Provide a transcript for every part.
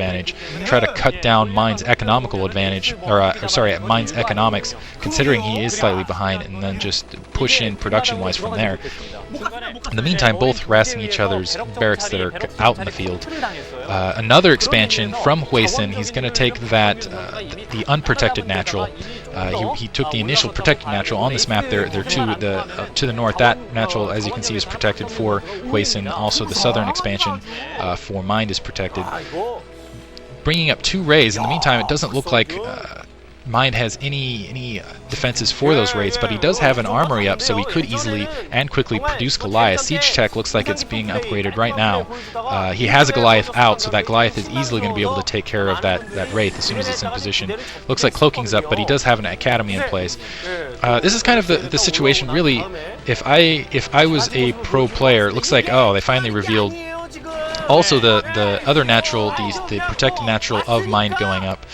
advantage, try to cut down Mind's economical advantage, or sorry, Mind's economics, considering he is slightly behind, and then just push in production-wise from there. In the meantime, both harassing each other's barracks that are out in the field. Another expansion from Hwasin. He's going to take that, the unprotected natural. He took the initial protected natural on this map. There to the north. That natural, as you can see, is protected for Hwasin. Also, the southern expansion for Mind is protected. Bringing up 2 raids. In the meantime, it doesn't look like Mind has any defenses for those raids, but he does have an armory up, so he could easily and quickly produce Goliath. Siege Tech looks like it's being upgraded right now. He has a Goliath out, so that Goliath is easily going to be able to take care of that Wraith as soon as it's in position. Looks like Cloaking's up, but he does have an Academy in place. This is kind of the situation, really. If I was a pro player, it looks like, oh, they finally revealed also the other natural, the protected natural of Mind going up.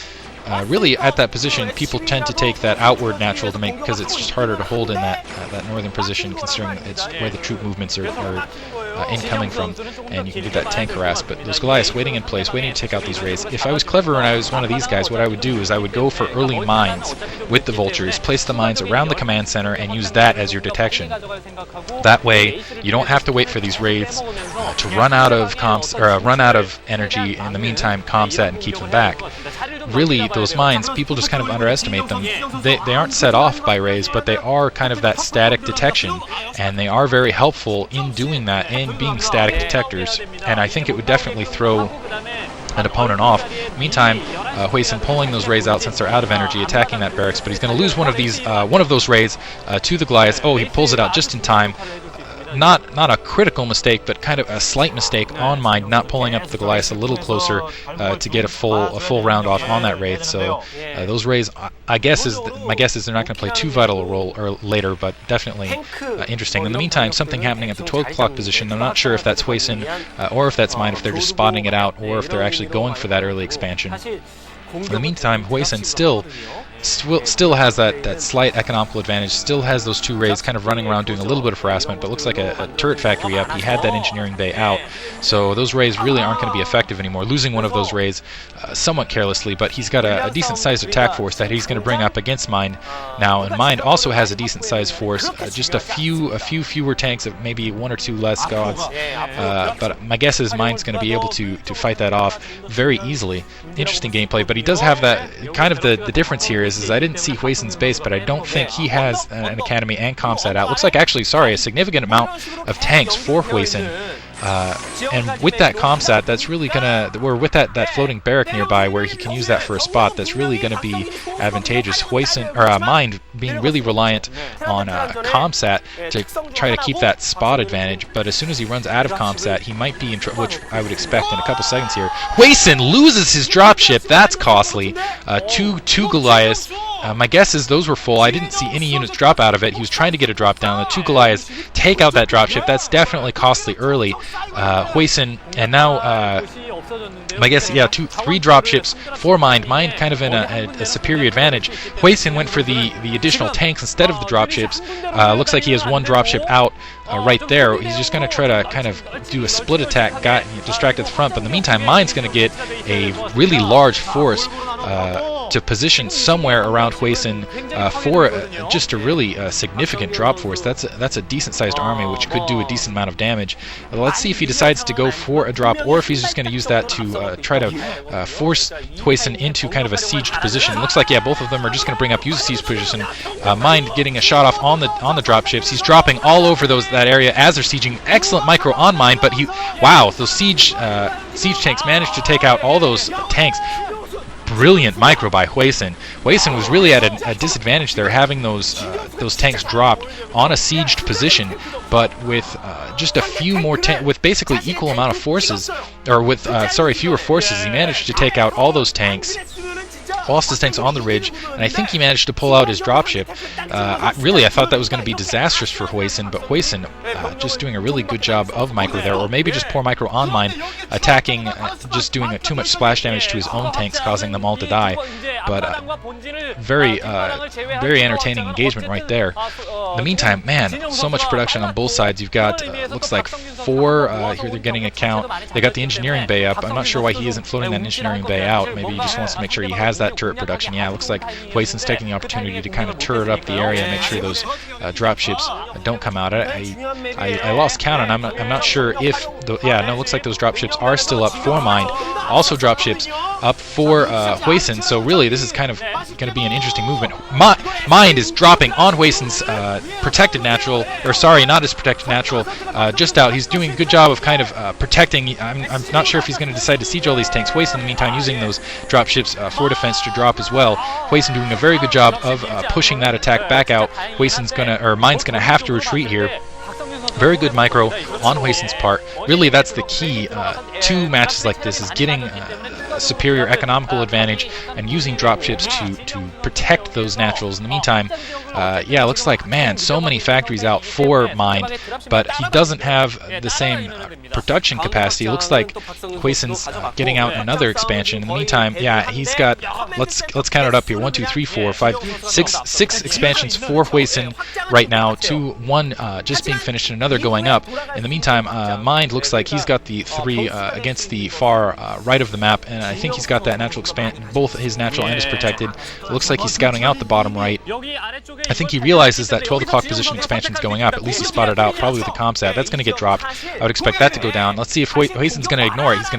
Really, at that position, people tend to take that outward natural to make, because it's just harder to hold in that northern position, considering it's where the troop movements are incoming from, and you can get that tank harass. But those Goliaths waiting in place, waiting to take out these raids. If I was clever and I was one of these guys, what I would do is I would go for early mines with the vultures, place the mines around the command center, and use that as your detection. That way, you don't have to wait for these raids to run out of comps or run out of energy. In the meantime, comset and keep them back. Really, those mines, people just kind of underestimate them. They aren't set off by raids, but they are kind of that static detection, and they are very helpful in doing that and being static detectors. And I think it would definitely throw an opponent off. Meantime, Hwasin pulling those raids out since they're out of energy, attacking that barracks, but he's going to lose one of those raids to the Goliath. Oh, he pulls it out just in time. Not a critical mistake, but kind of a slight mistake on Mind, not pulling up the Goliath a little closer to get a full round off on that Wraith. So those raids, my guess is they're not going to play too vital a role later, but definitely interesting. In the meantime, something happening at the 12 o'clock position. I'm not sure if that's Hwasin or if that's Mind, if they're just spotting it out, or if they're actually going for that early expansion. In the meantime, Hwasin still has that slight economical advantage, still has those 2 raids kind of running around doing a little bit of harassment, but looks like a turret factory up. He had that engineering bay out, so those raids really aren't going to be effective anymore. Losing one of those raids somewhat carelessly, but he's got a decent sized attack force that he's going to bring up against Mind now, and Mind also has a decent sized force, just a few fewer tanks, maybe 1 or 2 less gods, but my guess is Mind's going to be able to fight that off very easily. Interesting gameplay, but he does have that kind of the difference here is I didn't see Hwasin's base, but I don't think he has an academy and comsat out. Looks like actually, sorry, a significant amount of tanks for Hwasin. And with that comsat, that's really gonna, or with that floating barrack nearby where he can use that for a spot, that's really gonna be advantageous. Hwasin, or Mind, being really reliant on comsat to try to keep that spot advantage, but as soon as he runs out of comsat, he might be in trouble, which I would expect in a couple seconds here. Hwasin loses his dropship. That's costly. Two Goliaths. My guess is those were full. I didn't see any units drop out of it. He was trying to get a drop down. The 2 Goliaths take out that dropship. That's definitely costly early. Hwasin, and now my guess, yeah, 3 dropships for Mind. Mind kind of in a superior advantage. Hwasin went for the additional tanks instead of the dropships. Looks like he has 1 dropship out right there. He's just going to try to kind of do a split attack, distract at the front, but in the meantime, Mind's going to get a really large force to position somewhere around Hwasin for just a really significant drop force. That's a decent-sized army, which could do a decent amount of damage. Let's see if he decides to go for a drop, or if he's just going to use that to try to force Hwasin into kind of a sieged position. Looks like, yeah, both of them are just going to bring up, use a siege position. Mind getting a shot off on the drop ships. He's dropping all over that area as they're sieging. Excellent micro on Mind, but wow, those siege tanks managed to take out all those tanks. Brilliant micro by Hwasin. Hwasin was really at a disadvantage there, having those tanks dropped on a sieged position, but with just a few more with basically equal amount of forces, or with fewer forces, he managed to take out all those tanks. lost his tanks on the ridge, and I think he managed to pull out his dropship. I thought that was going to be disastrous for Hwasin, but Hwasin just doing a really good job of micro there, or maybe just poor micro on mine, attacking, just doing too much splash damage to his own tanks, causing them all to die. But very entertaining engagement right there. In the meantime, man, so much production on both sides. You've got, looks like 4, here they're getting a count. They got the engineering bay up. I'm not sure why he isn't floating that engineering bay out. Maybe he just wants to make sure he has that turret production. Yeah, it looks like Hwasin's taking the opportunity to kind of turret up the area and make sure those dropships don't come out. I lost count, and I'm not sure if, yeah, no, it looks like those dropships are still up for Mind. Also dropships up for Hwasin, so really this is kind of going to be an interesting movement. Mind is dropping on Hwasin's protected natural, or sorry, not his protected natural, just out. He's doing a good job of kind of protecting. I'm not sure if he's going to decide to siege all these tanks. Hwasin, in the meantime, using those dropships for defense to drop as well. Hwasin doing a very good job of pushing that attack back out. Mind's gonna have to retreat here. Very good micro on Hwasin's part. Really, that's the key to matches like this, is getting a superior economical advantage and using dropships to protect those naturals. In the meantime, yeah, it looks like, man, so many factories out for Mind, but he doesn't have the same production capacity. It looks like Hwasin's getting out another expansion. In the meantime, yeah, he's got, let's count it up here, 1, 2, 3, 4, 5, 6 expansions for Hwasin right now, 2, 1 just being finished and another going up. In the meantime, Mind looks like he's got the 3 against the far right of the map, and I think he's got that natural both his natural and his protected. It looks like he's scouting out the bottom right. I think he realizes that 12 o'clock position expansion is going up. At least he spotted out, probably with the comsat. That's going to get dropped. I would expect that to go down. Let's see if Hwasin's going to ignore it. He's going to